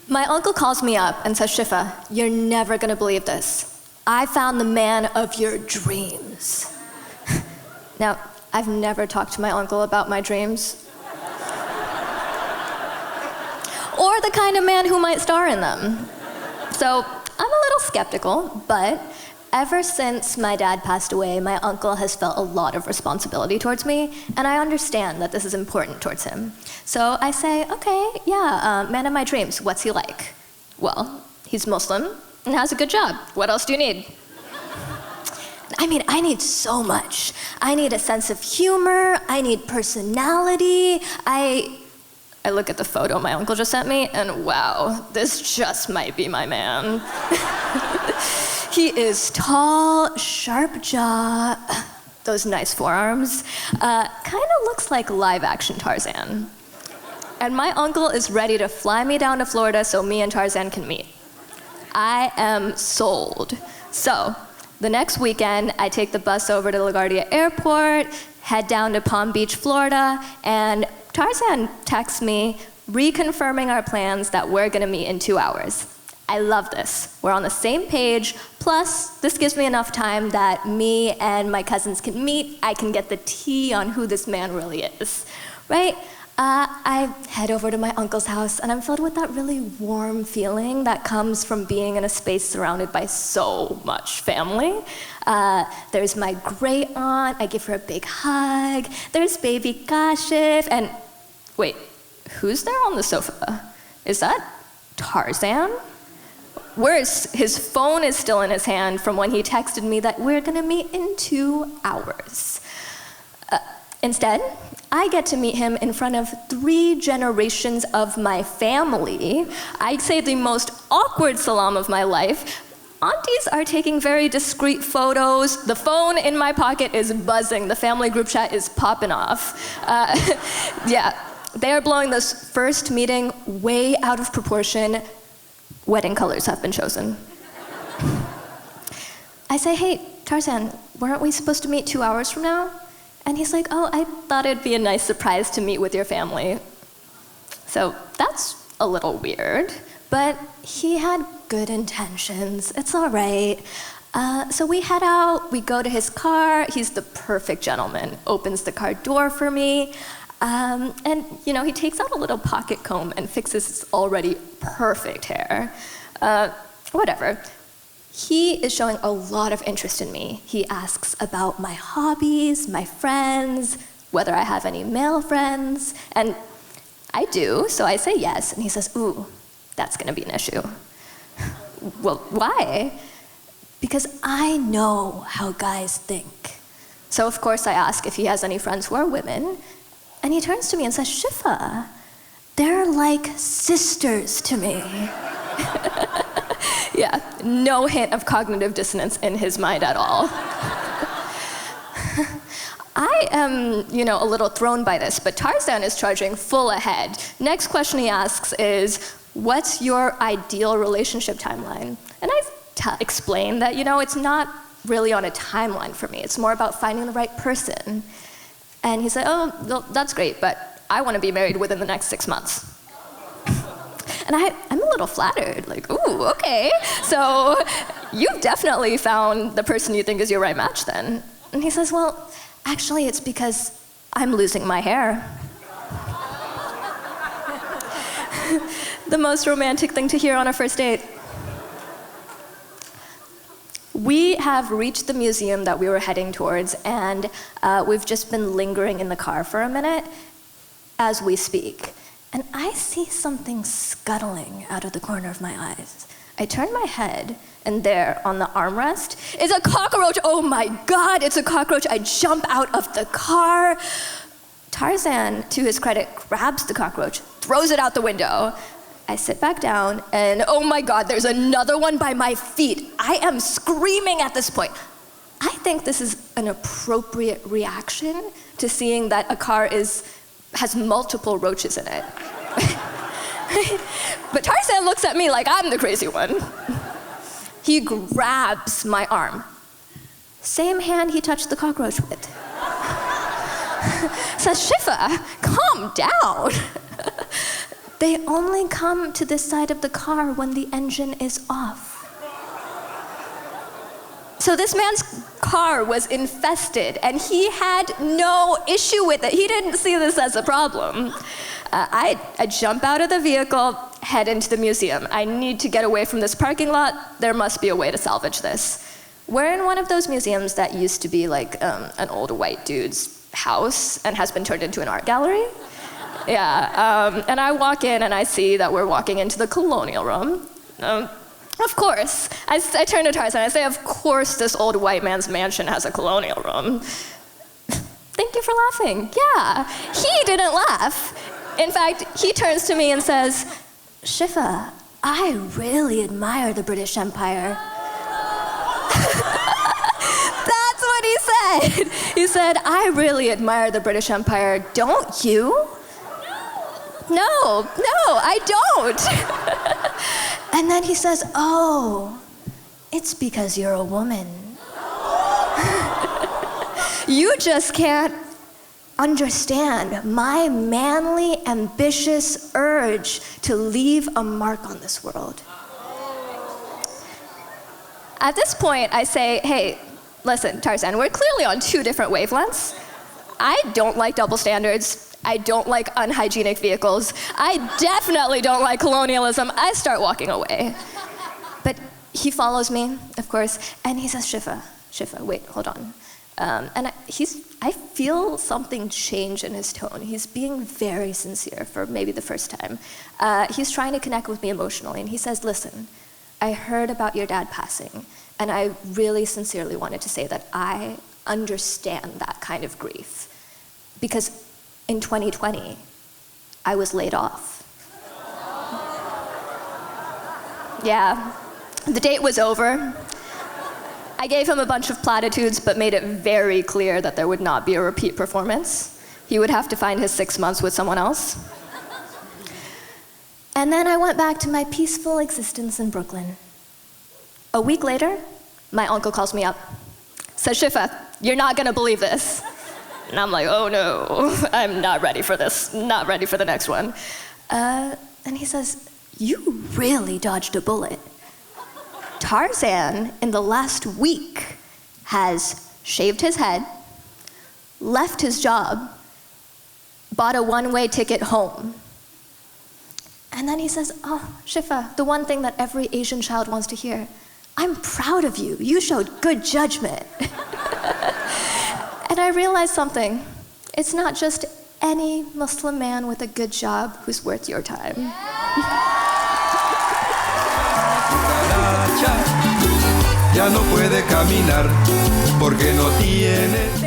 My uncle calls me up and says, Shifa, you're never gonna believe this. I found the man of your dreams. Now, I've never talked to my uncle about my dreams. Or the kind of man who might star in them. So I'm a little skeptical, but ever since my dad passed away, my uncle has felt a lot of responsibility towards me, and I understand that this is important towards him. So I say, okay, yeah, man of my dreams, what's he like? Well, he's Muslim and has a good job. What else do you need? I mean, I need so much. I need a sense of humor, I need personality, I look at the photo my uncle just sent me, and wow, this just might be my man. He is tall, sharp jaw, those nice forearms, kind of looks like live-action Tarzan. And my uncle is ready to fly me down to Florida so me and Tarzan can meet. I am sold. So, the next weekend, I take the bus over to LaGuardia Airport, head down to Palm Beach, Florida, and Tarzan texts me reconfirming our plans that we're gonna meet in 2 hours. I love this. We're on the same page, plus this gives me enough time that me and my cousins can meet. I can get the tea on who this man really is, right? I head over to my uncle's house, and I'm filled with that really warm feeling that comes from being in a space surrounded by so much family. There's my great aunt, I give her a big hug. There's baby Kashif, and wait, who's there on the sofa? Is that Tarzan? Worse, his phone is still in his hand from when he texted me that we're gonna meet in 2 hours. Instead, I get to meet him in front of 3 generations of my family. I'd say the most awkward salam of my life. Aunties are taking very discreet photos. The phone in my pocket is buzzing. The family group chat is popping off. Yeah, they are blowing this first meeting way out of proportion. Wedding colors have been chosen. I say, hey, Tarzan, weren't we supposed to meet 2 hours from now? And he's like, oh, I thought it'd be a nice surprise to meet with your family. So that's a little weird, but he had good intentions. It's all right. So we head out, we go to his car. He's the perfect gentleman, opens the car door for me. And he takes out a little pocket comb and fixes his already perfect hair. Whatever. He is showing a lot of interest in me. He asks about my hobbies, my friends, whether I have any male friends, and I do, so I say yes, and he says, ooh, that's gonna be an issue. Well, why? Because I know how guys think. So of course I ask if he has any friends who are women, and he turns to me and says, Shifa, they're like sisters to me. Yeah, no hint of cognitive dissonance in his mind at all. I am, a little thrown by this, but Tarzan is charging full ahead. Next question he asks is, what's your ideal relationship timeline? And I explain that, it's not really on a timeline for me. It's more about finding the right person. And he said, oh, well, that's great, but I want to be married within the next 6 months. And I'm a little flattered, like, ooh, okay. So you've definitely found the person you think is your right match then. And he says, well, actually it's because I'm losing my hair. The most romantic thing to hear on a first date. We have reached the museum that we were heading towards, and we've just been lingering in the car for a minute as we speak. And I see something scuttling out of the corner of my eyes. I turn my head, and there, on the armrest, is a cockroach. Oh my God, it's a cockroach. I jump out of the car. Tarzan, to his credit, grabs the cockroach, throws it out the window. I sit back down, and oh my God, there's another one by my feet. I am screaming at this point. I think this is an appropriate reaction to seeing that a car has multiple roaches in it. But Tarzan looks at me like I'm the crazy one. He grabs my arm. Same hand he touched the cockroach with. Says, Shifa, calm down. They only come to this side of the car when the engine is off. So this man's car was infested, and he had no issue with it. He didn't see this as a problem. I jump out of the vehicle, head into the museum. I need to get away from this parking lot. There must be a way to salvage this. We're in one of those museums that used to be like an old white dude's house and has been turned into an art gallery. Yeah, and I walk in and I see that we're walking into the colonial room. Of course, I turn to Tarzan and I say, of course this old white man's mansion has a colonial room. Thank you for laughing. Yeah, he didn't laugh. In fact, he turns to me and says, Shifa, I really admire the British Empire. That's what he said. He said, I really admire the British Empire, don't you? No, I don't. And then he says, oh, it's because you're a woman. You just can't understand my manly, ambitious urge to leave a mark on this world. At this point, I say, hey, listen, Tarzan, we're clearly on two different wavelengths. I don't like double standards. I don't like unhygienic vehicles. I definitely don't like colonialism. I start walking away. But he follows me, of course, and he says, Shifa, wait, hold on. And I feel something change in his tone. He's being very sincere for maybe the first time. He's trying to connect with me emotionally, and he says, listen, I heard about your dad passing, and I really sincerely wanted to say that I understand that kind of grief. Because in 2020, I was laid off. Yeah, the date was over. I gave him a bunch of platitudes, but made it very clear that there would not be a repeat performance. He would have to find his 6 months with someone else. And then I went back to my peaceful existence in Brooklyn. A week later, my uncle calls me up. Says, Shifa, you're not gonna believe this. And I'm like, oh no, I'm not ready for this, not ready for the next one. And he says, you really dodged a bullet. Tarzan, in the last week, has shaved his head, left his job, bought a one-way ticket home. And then he says, oh, Shifa, the one thing that every Asian child wants to hear, I'm proud of you. You showed good judgment. And I realized something. It's not just any Muslim man with a good job who's worth your time. Ya no puede caminar porque no tiene